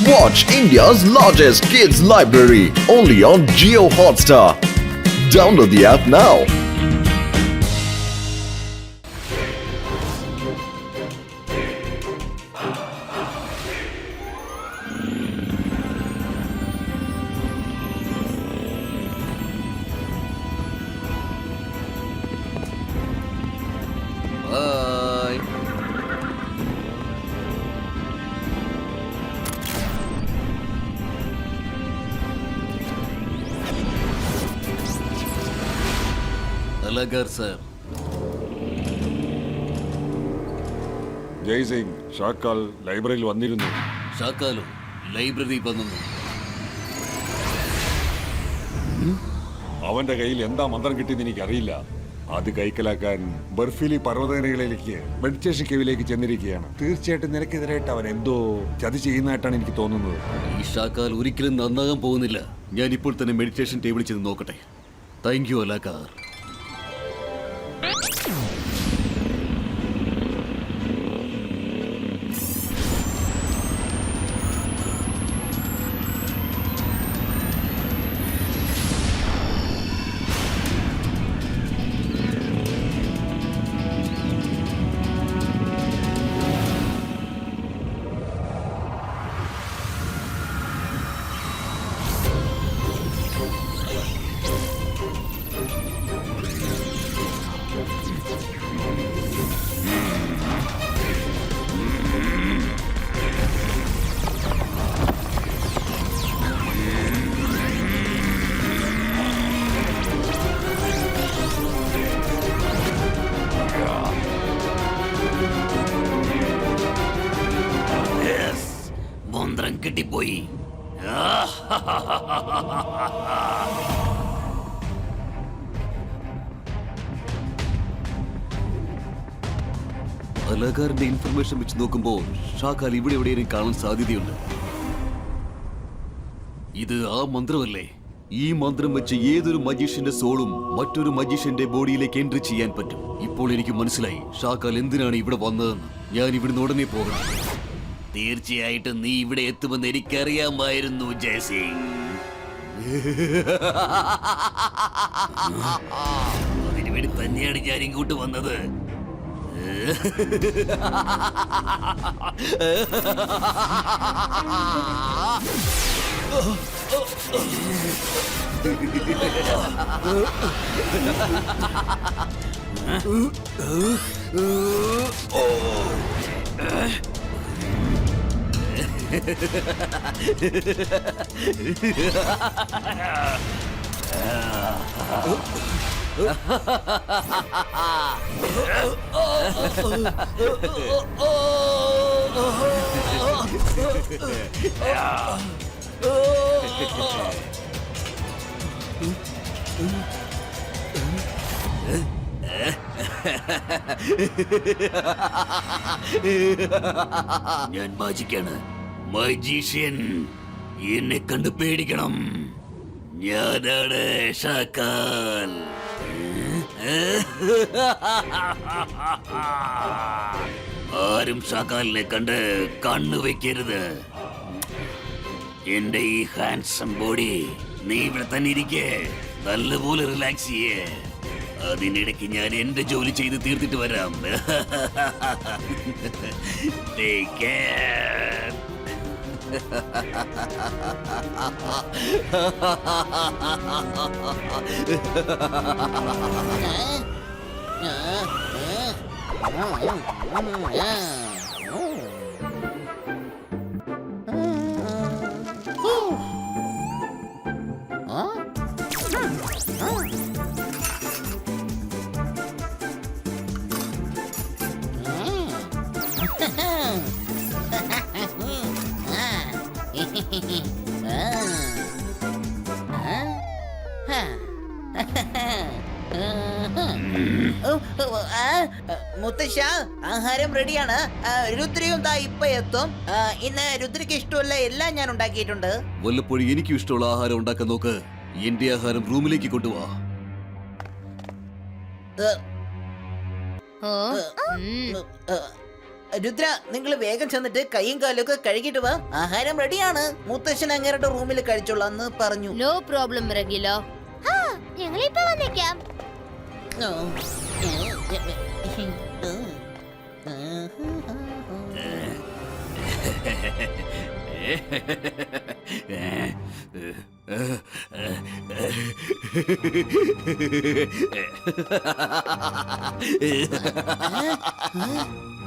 Watch India's largest kids library only on Jio Hotstar. Download the app now. Bye. Alagar sir. ജയ് സിംഗ് ഷാക്കാൽ ലൈബ്രറിയിൽ വന്നിരുന്നു. ഷാക്കാലു library വന്നു. അവന്റെ കയ്യിൽ എന്താ മന്ത്രം കിട്ടിയെന്ന് എനിക്കറിയില്ല. അത് കൈക്കലാക്കാൻ ബർഫിലി പർവ്വതനിരകളിലേക്ക് മെഡിറ്റേഷൻ കേവിലേക്ക് ചെന്നിരിക്കുകയാണ്. തീർച്ചയായിട്ടും നിനക്കെതിരായിട്ട് അവൻ എന്തോ ചതി ചെയ്യുന്നതായിട്ടാണ് എനിക്ക് തോന്നുന്നത്. ഈ ഷാക്കാൽ ഒരിക്കലും നന്നാകാൻ പോകുന്നില്ല. ഞാൻ ഇപ്പോൾ തന്നെ മെഡിറ്റേഷൻ ടേബിളിൽ ചെന്ന് നോക്കട്ടെ. Thank you Alakar. മന്ത്രം കിട്ടിപ്പോയി. അലാകാറിന്റെ ഇൻഫർമേഷൻ വെച്ച് നോക്കുമ്പോൾ ഷാക്കാൽ ഇവിടെ എവിടെയും കാണാൻ സാധ്യതയുണ്ട്. ഇത് ആ മന്ത്രമല്ലേ? ഈ മന്ത്രം വെച്ച് ഏതൊരു മജീഷ്യന്റെ സോളും മറ്റൊരു മജീഷ്യന്റെ ബോഡിയിലേക്ക് എൻട്രി ചെയ്യാൻ പറ്റും. ഇപ്പോൾ എനിക്ക് മനസ്സിലായി ഷാക്കാൽ എന്തിനാണ് ഇവിടെ വന്നതെന്ന്. ഞാൻ ഇവിടുന്ന് ഉടനെ പോകണം. തീർച്ചയായിട്ടും നീ ഇവിടെ എത്തുമെന്ന് എനിക്കറിയാമായിരുന്നു ജയസിംഗ്. അതിനുവേണ്ടി തന്നെയാണ് ഞാൻ ഇങ്ങോട്ട് വന്നത്. ഞാൻ മാജിക്കാണ്, മജീഷ്യൻ. എന്നെ കണ്ടു പേടിക്കണം. ഞാനാണ് ഷാക്കാൽ. ആരും ഷാക്കാലിനെ കണ്ട് കണ്ണുവെക്കരുത്. എന്റെ ഈ ഹാൻഡ്സം ബോഡി നീ ഇവിടെ തന്നെ ഇരിക്കേ, നല്ലപോലെ റിലാക്സ് ചെയ്യേ. അതിനിടയ്ക്ക് ഞാൻ എന്റെ ജോലി ചെയ്ത് തീർത്തിട്ട് വരാം. Take care. മുത്തശ്ശ, ആഹാരം റെഡിയാണ്. രുദ്രയും ദാ ഇപ്പൊ എത്തും. ഇന്ന് രുദ്രയ്ക്ക് ഇഷ്ടമുള്ള എല്ലാം ഞാൻ ഉണ്ടാക്കിയിട്ടുണ്ട്. വല്ലപ്പോഴും എനിക്കും ഇഷ്ടമുള്ള ആഹാരം ഉണ്ടാക്കാൻ നോക്ക്. എന്റെ ആഹാരം റൂമിലേക്ക് കൊണ്ടുപോവാ. രുദ്ര നിങ്ങൾ വേഗം ചെന്നിട്ട് കൈയും കാലും ഒക്കെ കഴുകിട്ട് വാ. ആഹാരം റെഡിയാണ്. മുത്തശ്ശൻ അങ്ങേരുടെ റൂമിൽ കഴിച്ചോളാന്ന് പറഞ്ഞു. No problem Rangilo. ഞങ്ങളിപ്പോ വന്നേക്കാം. ഓ.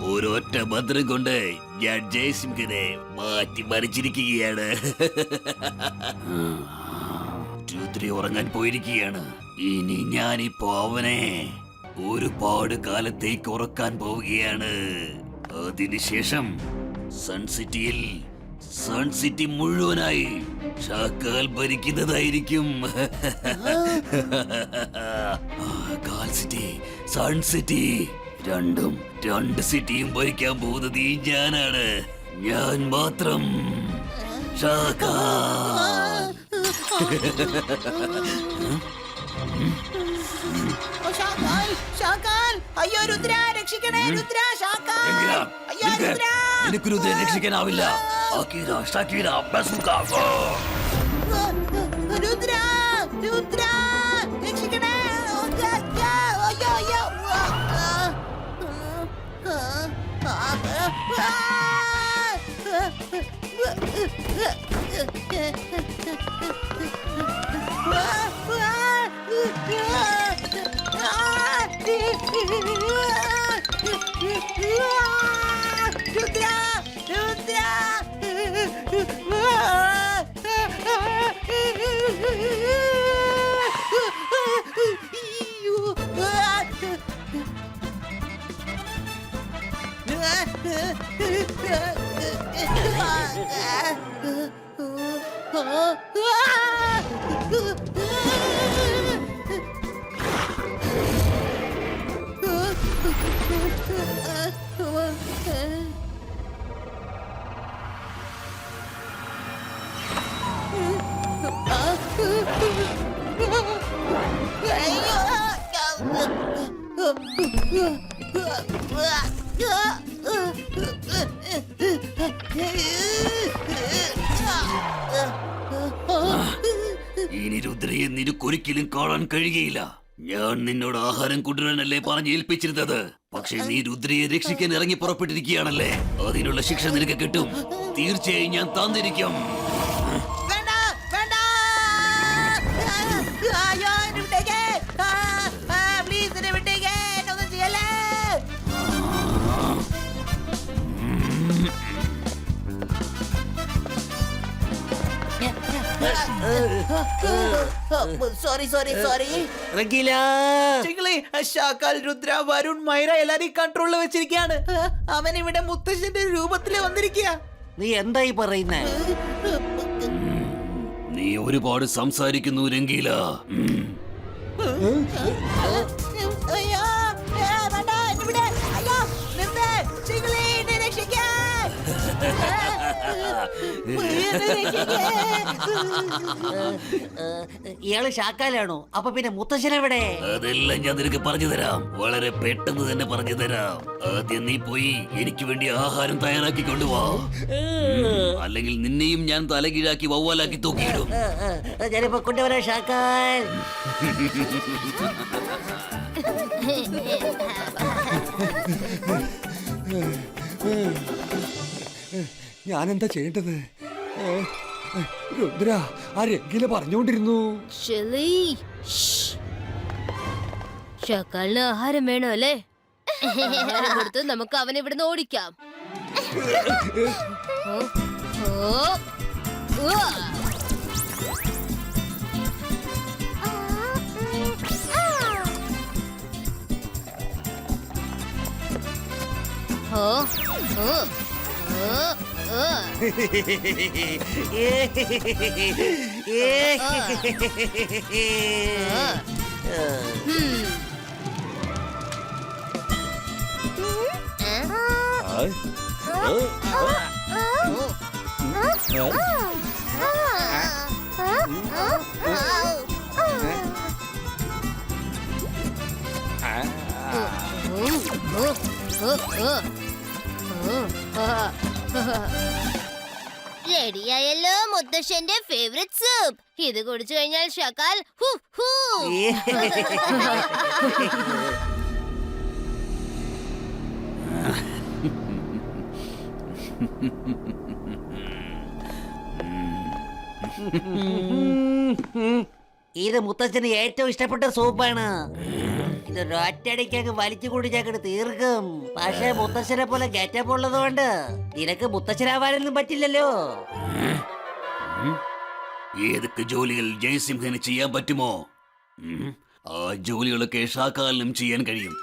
ഒരൊറ്റ മന്ത്രം കൊണ്ട് ഞാൻ ജയസിംഹനെ മാറ്റി മറിച്ചിരിക്കുകയാണ്. രുദ്രി ഉറങ്ങാൻ പോയിരിക്കുകയാണ്. ഇനി ഞാനിപ്പോ അവനെ ഒരുപാട് കാലത്തേക്ക് ഉറക്കാൻ പോവുകയാണ്. അതിനുശേഷം സൺസിറ്റി മുഴുവനായി ഷാക്കാൽ ഭരിക്കുന്നതായിരിക്കും. സൺസിറ്റി രണ്ട് സിറ്റിയും ഭരിക്കാൻ പോകുന്നത് ഈ ഞാനാണ്. ഞാൻ മാത്രം ഷാക്കാൽ. അയ്യോ രുദ്ര രക്ഷിക്കണേ. രുദ്ര ഷാക്കാൽ. അയ്യോ രുദ്ര. നിനക്ക് രുദ്രനെ രക്ഷിക്കാനാവില്ല. രുദ്ര രുദ്ര രക്ഷിക്കണേ. അയ്യോ അയ്യോ. രുദ്ര രുദ്ര. ഇനി രുദ്രയെ നിനക്കൊരിക്കലും കാണാൻ കഴിയുകയില്ല. ഞാൻ നിന്നോട് ആഹാരം കൊണ്ടുവരാനല്ലേ പറഞ്ഞ് ഏൽപ്പിച്ചിരുന്നത്. പക്ഷെ നീ രുദ്രയെ രക്ഷിക്കാൻ ഇറങ്ങി പുറപ്പെട്ടിരിക്കുകയാണല്ലേ. അതിനുള്ള ശിക്ഷ നിനക്ക് കിട്ടും. തീർച്ചയായും ഞാൻ തന്നിരിക്കും. വേണ്ട വേണ്ട. അയ്യോ എന്നെ വിട്ടേക്ക്. പ്ലീസ് എന്നെ വിട്ടേക്ക്. എന്നൊന്നും ചെയ്യല്ലേ. Sorry sorry sorry. Shakaal, Rudra, Varun, Maira എല്ലാരെയും കൺട്രോളിൽ വെച്ചിരിക്കുകയാണ്. അവൻ ഇവിടെ മുത്തശ്ശന്റെ രൂപത്തില് വന്നിരിക്കുക. നീ എന്തായി പറയുന്നേ? നീ ഒരുപാട് സംസാരിക്കുന്നു രംഗീല. അയ്യോ വേണ്ട എന്നെ വിട്. അയ്യോ നിർത്ത്. ചിങ്കിളി എന്നെ രക്ഷിക്കാൻ. എന്നെ രക്ഷിക്കാൻ. ഇയാള് ഷാക്കാലാണോ? അപ്പൊ പിന്നെ മുത്തശ്ശനെവിടെ? അതെല്ലാം ഞാൻ നിനക്ക് പറഞ്ഞു തരാം. വളരെ പെട്ടെന്ന് തന്നെ പറഞ്ഞു തരാം. ആദ്യം നീ പോയി എനിക്ക് വേണ്ടി ആഹാരം തയ്യാറാക്കി കൊണ്ടുവാ. അല്ലെങ്കിൽ നിന്നെയും ഞാൻ തലകീഴാക്കി വവ്വാലാക്കി തൂക്കിയിടും. ഞാനിപ്പോ കൊണ്ടുവരാം ഷാക്കാൽ. ഞാനെന്താ ചെയ്യേണ്ടത്? രുദ്ര ആ രംഗില പറഞ്ഞുകൊണ്ടിരുന്നു. ഷക്കാലിന് ആഹാരം വേണോ അല്ലേ? ആഹാരം കൊടുത്ത് നമുക്ക് അവനെ ഇവിടുന്ന് ഓടിക്കാം. റെഡിയായല്ലോ മുത്തശ്ശന്റെ ഫേവറേറ്റ് സൂപ്പ്. ഇത് കുടിച്ചു കഴിഞ്ഞാൽ ഷാക്കാൽ ഹു ഹു. ഇത് മുത്തച്ഛന് ഏറ്റവും ഇഷ്ടപ്പെട്ട സൂപ്പാണ്. ഇത് ഒറ്റയടിക്കങ്ങ് വലിച്ചു കുടിച്ചങ്ങോട്ട് തീർക്കും. പക്ഷേ മുത്തച്ഛനെ പോലെ ഗെറ്റപ്പ് ഉള്ളത് കൊണ്ട് നിനക്ക് മുത്തച്ഛനാവാനൊന്നും പറ്റില്ലല്ലോ. ഏതൊക്കെ ജോലികൾ ജയസിംഹന് ചെയ്യാൻ പറ്റുമോ ആ ജോലികളൊക്കെ ഷാക്കാലിനും ചെയ്യാൻ കഴിയും.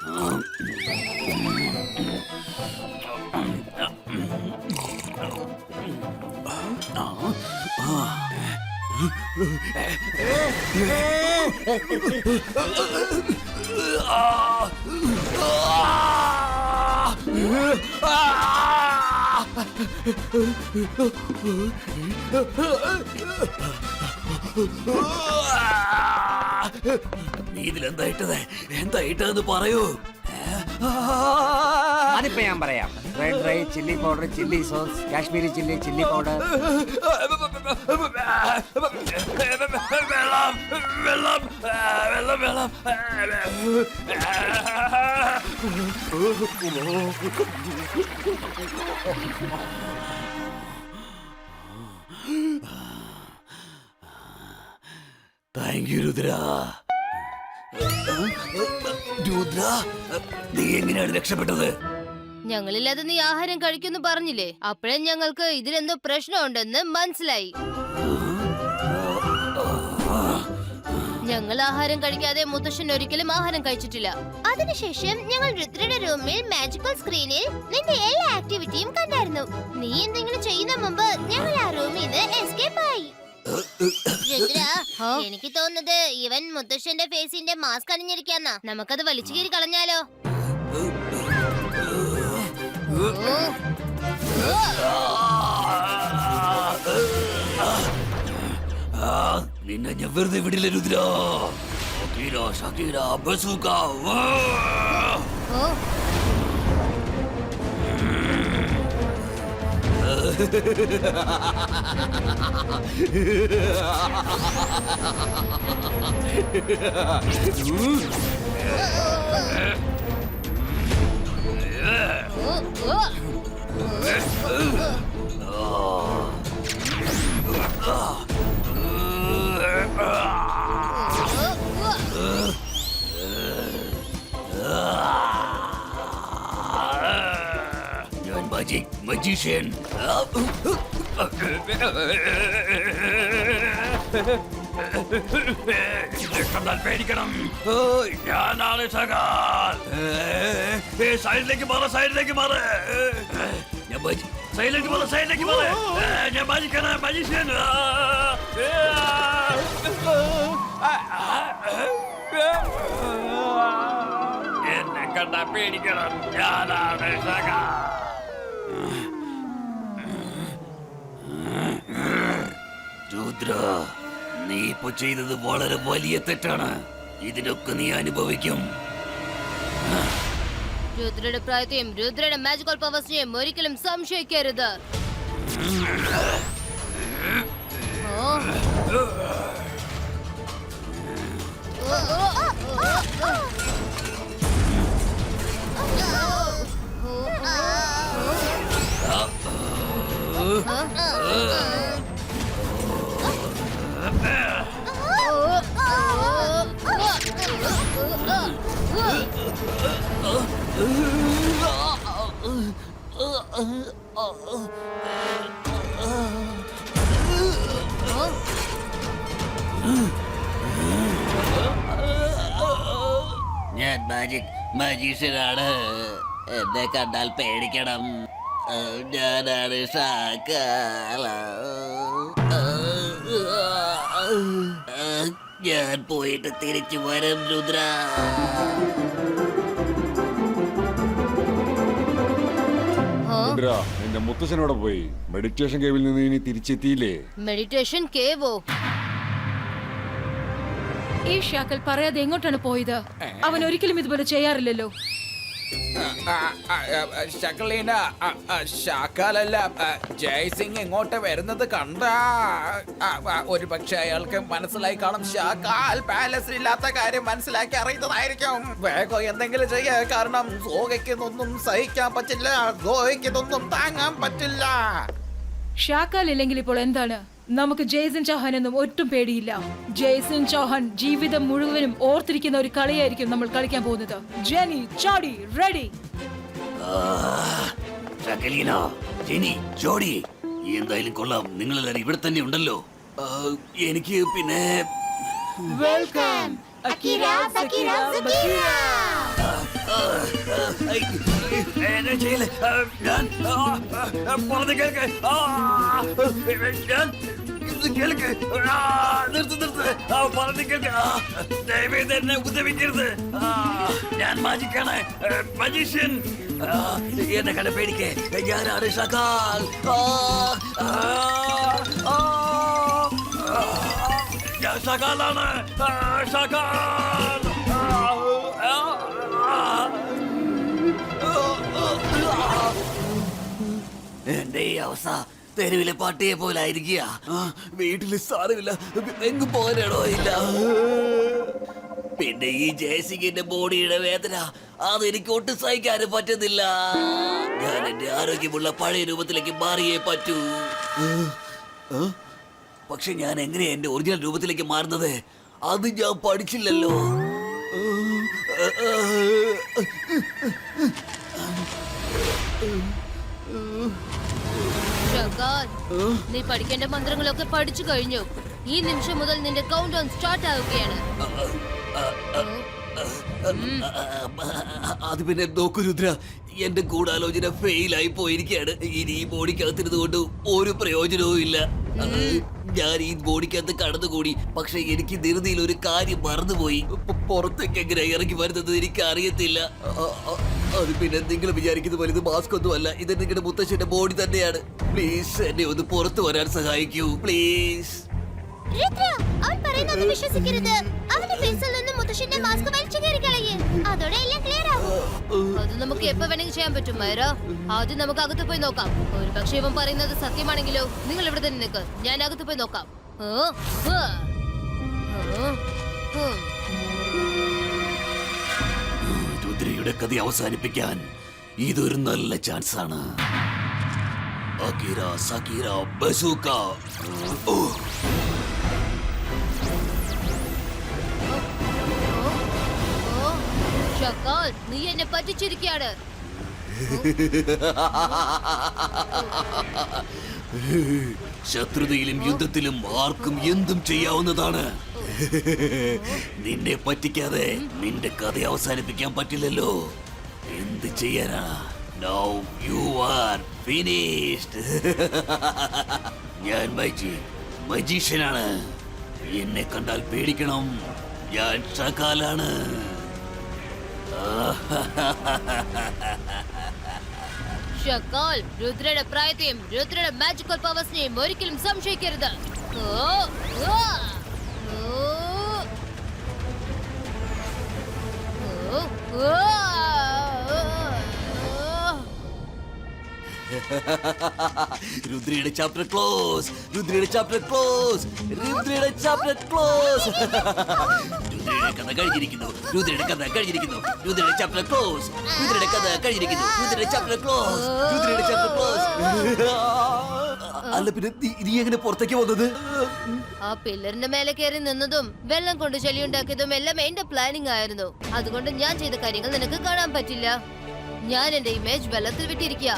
നീ ഇതിലെന്തായിട്ടത് എന്തായിട്ടെന്ന് പറയൂ. അതിപ്പോ ഞാൻ പറയാം. Red dry chilli powder, chilli sauce, Kashmiri chilli, chilli powder. Thank you Rudra. Rudra, നീ എങ്ങനെയാണ് രക്ഷപ്പെട്ടത്? ഞങ്ങളില്ലാതെ നീ ആഹാരം കഴിക്കുന്നു പറഞ്ഞില്ലേ, അപ്പോഴേ ഞങ്ങൾക്ക് ഇതിലെന്തോ പ്രശ്നമുണ്ടെന്ന് മനസ്സിലായി. ഞങ്ങൾ ആഹാരം കഴിക്കാതെ മുത്തശ്ശൻ ഒരിക്കലും ആഹാരം കഴിച്ചിട്ടില്ല. അതിനുശേഷം ഞങ്ങൾ രുദ്രയുടെ റൂമിൽ മാജിക്കൽ സ്ക്രീനിൽ നിന്റെ എല്ലാ ആക്ടിവിറ്റിയും കണ്ടായിരുന്നു. നീ എന്തെങ്കിലും ചെയ്യുന്ന മുമ്പ് ഞങ്ങൾ ആ റൂമിൽ നിന്ന് എസ്കേപ്പ് ആയി. രുദ്ര, എനിക്ക് തോന്നുന്നത് ഇവൻ മുത്തശ്ശന്റെ ഫേസിന്റെ മാസ്ക് അണിഞ്ഞിരിക്കാന്നാ. നമുക്കത് വലിച്ചു കീറി കളഞ്ഞാലോ? നിന്നെ ഞാൻ വെറുതെ വിടില്ല രുദ്ര. മജീഷ്യൻ. പേടിക്കണം, ഞാനാണ് ഷാക്കാൽ. സൈഡിലേക്ക് മാറ, സൈഡിലേക്ക് മാറ, സൈഡിലേക്ക് മാറ, സൈഡിലേക്ക് മാറ. ഞാൻ മജിക്കാണ്, മജീഷ്യൻ. എന്നെ കണ്ടാ പേടിക്കണം, ഞാനാണ് ഷാക്കാൽ. രുദ്ര, നീ ഇപ്പൊ ചെയ്തത് വളരെ വലിയ തെറ്റാണ്. ഇതിനൊക്കെ നീ അനുഭവിക്കും. രുദ്രയുടെ പ്രായത്തെയും രുദ്രയുടെ മാജിക്കൽ പവേഴ്സിനെയും ഒരിക്കലും സംശയിക്കരുത്. ഞാൻ മജീഷ്യനാണ്. എന്നെ കണ്ടാൽ പേടിക്കണം, ഞാനാണ് ഷാക്കാൽ. ഞാൻ പോയിട്ട് തിരിച്ചു വരും രുദ്ര. രുദ്ര, നിന്റെ മുത്തച്ഛനോടെ പോയി. മെഡിറ്റേഷൻ കേവിൽ നിന്ന് ഇനി തിരിച്ചെത്തിയില്ലേ? മെഡിറ്റേഷൻ കേവോ? ഈ ഷാക്കൽ പറയാതെ എങ്ങോട്ടാണ് പോയത്? അവൻ ഒരിക്കലും ഇതുപോലെ ചെയ്യാറില്ലല്ലോ. ശക്ലീന ശാക്കാലല്ല ജയ്സിംഗ് ഇങ്ങോട്ട് വരുന്നത് കണ്ട ഒരു പക്ഷെ അയാൾക്ക് മനസ്സിലായി കാണും. ശാക്കാൽ പാലസിൽ ഇല്ലാത്ത കാര്യം മനസ്സിലാക്കി അറിയുന്നതായിരിക്കും. വേഗം എന്തെങ്കിലും ചെയ്യ, കാരണം ഗോവയ്ക്ക് ഇതൊന്നും സഹിക്കാൻ പറ്റില്ല, ഗോവയ്ക്ക് ഇതൊന്നും താങ്ങാൻ പറ്റില്ല. ഷാക്കാൽ ഇല്ലെങ്കിൽ ഇപ്പോൾ എന്താണ്? നമുക്ക് ജയ്സൺ ചൗഹാനൊന്നും ഒട്ടും പേടിയില്ല. ജയ്സൺ ചൗഹാൻ ജീവിതം മുഴുവനും ഓർത്തിരിക്കുന്ന ഒരു കളിയായിരിക്കും നമ്മൾ കളിക്കാൻ പോകുന്നത്. ജെനി, ചോടി, റെഡി? ഷാക്കലീന, ജെനി, ജോഡി, എന്തായാലും കൊള്ളാം. നിങ്ങളെല്ലാരും ഇവിടെ തന്നെ ഉണ്ടല്ലോ. എനിക്ക് പിന്നെ വെൽക്കം അകിര, സകിര, ബകിര. ഉദവിക്കരുത്, ഞാൻ മാജിക്കാണ്, മജീഷ്യൻ. എന്നെ കണ്ട പേടിക്കേ, ഞാനാണ് ഷാക്കാൽ. ഞാൻ ഷാക്കാലാണ്, ഷാക്കാൽ. എന്റെ ഈ അവസ്ഥ തെരുവിലെ പട്ടിയെ പോലെ ആയിരിക്കുക. വീട്ടില് സാരമില്ല, എങ്ങും പോകാനാണോ ഇല്ല. പിന്നെ ഈ ജയസിംഗിന്റെ ബോഡിയുടെ വേദന അതെനിക്ക് ഒട്ടും സഹിക്കാനും പറ്റുന്നില്ല. ഞാൻ എന്റെ ആരോഗ്യമുള്ള പഴയ രൂപത്തിലേക്ക് മാറിയേ പറ്റൂ. പക്ഷെ ഞാൻ എങ്ങനെയാ എന്റെ ഒറിജിനൽ രൂപത്തിലേക്ക് മാറുന്നത്? അത് ഞാൻ പഠിച്ചില്ലല്ലോ. ഷാക്കാൽ, നീ പഠിക്കേണ്ട മന്ത്രങ്ങളൊക്കെ പഠിച്ചു കഴിഞ്ഞു. ഈ നിമിഷം മുതൽ നിന്റെ കൗണ്ട് ഡൗൺ സ്റ്റാർട്ട് ആവുകയാണ്. അത് പിന്നെ നോക്കൂ രുദ്ര, എന്റെ ഗൂഢാലോചന ഫെയിൽ ആയി പോയിരിക്കുകയാണ്. ഇനി ഈ ബോഡിക്കകത്തിരുന്നത് കൊണ്ട് ഒരു പ്രയോജനവും ഇല്ല. ഞാൻ ഈ ബോഡിക്കകത്ത് കടന്നുകൂടി, പക്ഷെ എനിക്ക് ധൃതിയിൽ ഒരു കാര്യം മറന്നുപോയി. പുറത്തേക്ക് എങ്ങനെ ഇറങ്ങി വരുന്നത് എനിക്ക് അറിയത്തില്ല. അത് പിന്നെ നിങ്ങൾ വിചാരിക്കുന്ന പോലെ ഇത് മാസ്ക് ഒന്നും അല്ല, ഇത് നിങ്ങളുടെ മുത്തശ്ശന്റെ ബോഡി തന്നെയാണ്. പ്ലീസ് എന്നെ ഒന്ന് പുറത്തു വരാൻ സഹായിക്കൂ, പ്ലീസ്. രുദ്ര, അവൻ പറയുന്നത് വിശ്വസിക്കരുത്. അവന്റെ ഫേസിൽ നിന്ന് മുത്തശ്ശന്റെ മാസ്ക് വലിച്ചു കയറി കളയും. അതോടെ എല്ലാം ക്ലിയർ ആവും. അത് നമുക്ക് എപ്പോ വേണമെങ്കിൽ ചെയ്യാൻ പറ്റും മൈറ. ആദ്യം നമുക്ക് അകത്ത് പോയി നോക്കാം. ഒരു പക്ഷേ ഇവൻ പറയുന്നത് സത്യമാണെങ്കിലോ? നിങ്ങൾ ഇവിടെ തന്നെ നിൽക്ക്, ഞാൻ അകത്ത് പോയി നോക്കാം. രുദ്രയുടെ കഥ അവസാനിപ്പിക്കാൻ ഇതൊരു നല്ല ചാൻസ് ആണ്. Akira, സകിര, bazooka. ഷാക്കാൽ, നീ എന്നെ പറ്റിച്ചിരിക്കുകയാണ്. ശത്രുതയിലും യുദ്ധത്തിലും ആർക്കും എന്തും ചെയ്യാവുന്നതാണ്. നിന്നെ പറ്റിക്കാതെ നിന്റെ കഥ അവസാനിപ്പിക്കാൻ പറ്റില്ലല്ലോ. എന്ത് ചെയ്യാനാ? Now you are finished. ഞാൻ മജീഷ്യനാണ്. എന്നെ കണ്ടാൽ പേടിക്കണം. ഞാൻ ഷാക്കാലാണ്. ഷാക്കാൽ, രുദ്രയുടെ പ്രായത്തെയും രുദ്രയുടെ മാജിക്കൽ പവേഴ്സിനെയും ഒരിക്കലും സംശയിക്കരുത്. രുദ്രയുടെ ചാപ്റ്റർ ക്ലോസ്, രുദ്രയുടെ ചാപ്റ്റർ ക്ലോസ്, രുദ്രയുടെ ചാപ്റ്റർ ക്ലോസ്. രുദ്രയുടെ കഥ കഴിഞ്ഞിരിക്കുന്നു, രുദ്രയുടെ കഥ കഴിഞ്ഞിരിക്കുന്നു, രുദ്രയുടെ ചാപ്റ്റർ ക്ലോസ്, രുദ്രയുടെ കഥ കഴിഞ്ഞിരിക്കുന്നു, രുദ്രയുടെ ചാപ്റ്റർ ക്ലോസ്, രുദ്രയുടെ ചാപ്റ്റർ ക്ലോസ്. അല്ല പിന്നെ നീ എങ്ങനെ പുറത്തേക്ക് വന്നത്? ആ പില്ലറിന്റെ മേലെ കയറി നിന്നതും വെള്ളം കൊണ്ട് ചെളിയുണ്ടാക്കിയതും എല്ലാം എന്റെ പ്ലാനിങ് ആയിരുന്നു. അതുകൊണ്ട് ഞാൻ ചെയ്ത കാര്യങ്ങൾ നിനക്ക് കാണാൻ പറ്റില്ല. ഞാൻ എന്റെ ഇമേജ് വെള്ളത്തിൽ വിട്ടിരിക്കുക.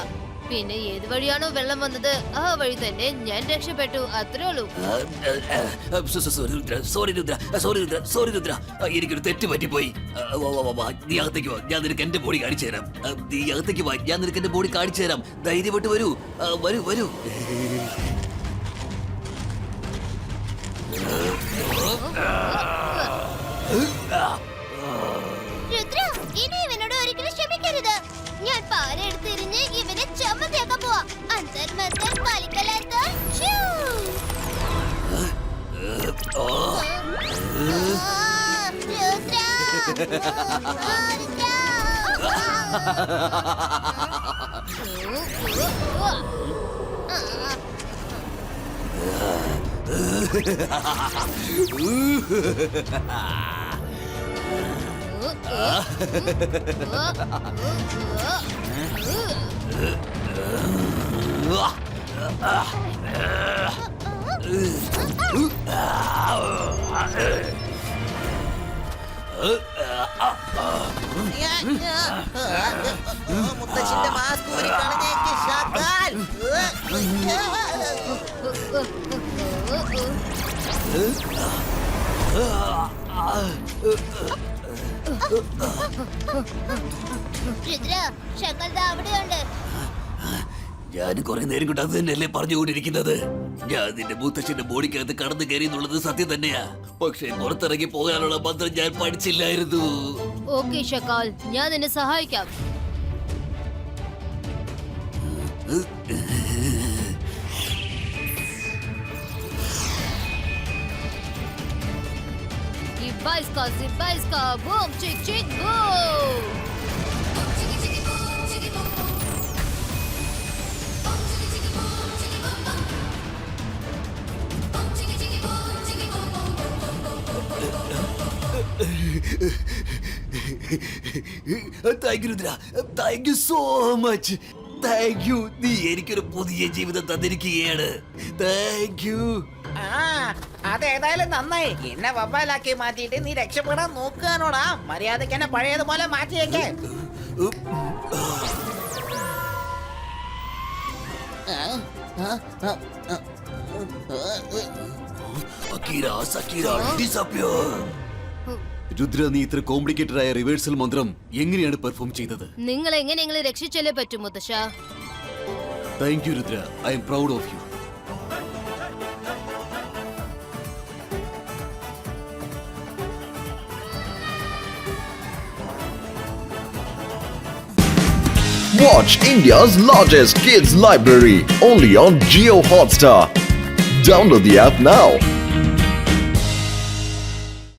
പിന്നെ ഏത് വഴിയാണോ വെള്ളം വന്നത് ആ വഴി തന്നെ ഞാൻ രക്ഷപ്പെട്ടു. അത്രേ ഉള്ളൂ. സോറി രുദ്ര, എനിക്കൊരു തെറ്റ് പറ്റിപ്പോയി. നീ അകത്തേക്ക് വാ, ഞാൻ നിനക്ക് എന്റെ ബോഡി കാണിച്ചു തരാം. നീ അകത്തേക്ക് വാ, ഞാൻ നിനക്ക് എന്റെ ബോഡി കാണിച്ചു തരാം. ധൈര്യപ്പെട്ട് വരൂ, വരൂ വരൂ. രുദ്ര, ഇനി ഇവനോട് ഒരിക്കലും ക്ഷമിക്കരുത്. ഞാൻ പാലെടുത്തെറിഞ്ഞ് ഇവനെ ചമ്മന്തിയാക്കാൻ പോവാ. അന്തർമന്തർ കളിക്കലാത്ത രുദ്ര. മുത്തശ്ശിന്റെ മാസ്ക് ഊരി കളഞ്ഞേക്ക് ഷാക്കാൽ. രുദ്ര, ഷാക്കാൽ ദാ അവിടെയുണ്ട്. ഞാൻ കുറെ നേരം കൊണ്ട് അത് തന്നെയല്ലേ പറഞ്ഞുകൊണ്ടിരിക്കുന്നത്. ഞാൻ നിന്റെ മുത്തച്ഛന്റെ ബോഡിക്കകത്ത് കടന്നു കയറി എന്നുള്ളത് സത്യം തന്നെയാ. പക്ഷെ പുറത്തിറങ്ങി പോകാനുള്ള മന്ത്രം ഞാൻ പഠിച്ചില്ലായിരുന്നു. ഓക്കേ ഷാക്കാൽ, ഞാൻ നിന്നെ സഹായിക്കാം. Zibaiska, boom, chick, chick, boom. Thank you Rudra, thank you so much. Thank you. നീ എനിക്കൊരു പുതിയ ജീവിതം തന്നിരിക്കുകയാണ്. Thank you. അതേതായാലും നന്നായി. എന്നെ വവ്വാലാക്കി മാറ്റിയിട്ട് നീ രക്ഷപ്പെടാൻ നോക്കാനോടാ. മര്യാദക്ക് എന്നെ പഴയതുപോലെ മാറ്റിയേക്കേ. രുദ്ര, നീ ഇത്ര കോംപ്ലിക്കേറ്റഡ് ആയ റിവേഴ്സൽ മന്ത്രം എങ്ങനെയാണ് പെർഫോം ചെയ്തത്? നിങ്ങൾ എങ്ങനെയെങ്കിലും രക്ഷിച്ചല്ലേ പറ്റൂ മുത്തശ്ശ. Thank you Rudra, I'm proud of you. Watch India's largest kids library only on Jio Hotstar. Download the app now.